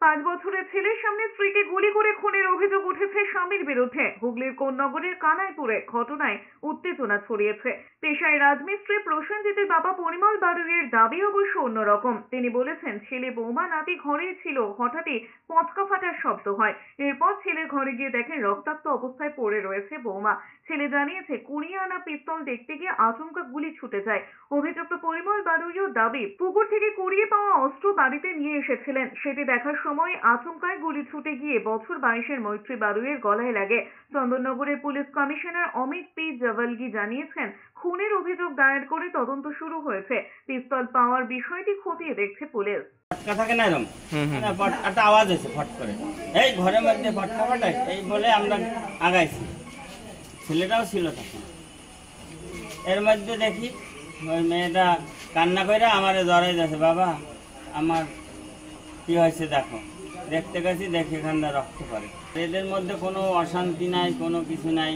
5 বছরের ছেলের সামনে স্ত্রীকে গুলি করে খুনের অভিযোগ উঠেছে স্বামীর বিরুদ্ধে। হুগলির কোন্নগরের কানাইপুরে ঘটনায় উত্তেজনা ছড়িয়েছে। পেশায় রাজমিস্ত্রি প্রসেনজিতের বাবা পরিমল বাড়ুইয়ের দাবি অবশ্য অন্যরকম। তিনি বলেছেন, ছেলে বৌমা নাতি ঘরেই ছিল, হঠাৎই পচকা ফাটার শব্দ হয়। এরপর ছেলের ঘরে গিয়ে দেখেন রক্তাক্ত অবস্থায় পড়ে রয়েছে বৌমা। ছেলে জানিয়েছে, 20 আনা পিস্তল দেখতে গিয়ে আচমকা গুলি ছুটে যায়। অভিযুক্ত পরিমল বাড়ুইয়ের দাবি, পুকুর থেকে কুড়িয়ে পাওয়া অস্ত্র বাড়িতে নিয়ে এসেছিলেন। সেটি দেখার সময় আচমকায় গুলি ছুটে গিয়ে বছর 22-এর মৈত্রী বাড়ুইয়ের গলায় লাগে। চন্দননগরের police commissioner Amit P Javalgi জানিয়েছেন, খুনের অভিযোগ দায়ের করে তদন্ত শুরু হয়েছে। পিস্তল পাওয়ার বিষয়টি খতিয়ে দেখছে পুলিশ। ফটকা থাকে না এরকম, একটা আওয়াজ হয়েছে ফট করে, এই ঘরের মধ্যে ফটকা ফাটায়, এই বলে আমরা আগাইছি। ছেলেটাও ছিল তখন। এর মধ্যে দেখি ওই মেয়েটা কান্না করে আমারে জড়াই যাচ্ছে, বাবা আমার কি হয়েছে দেখো। দেখতে গেছি, দেখে এখানটা রক্ত পড়ে। এদের মধ্যে কোনো অশান্তি নাই, কোনো কিছু নাই।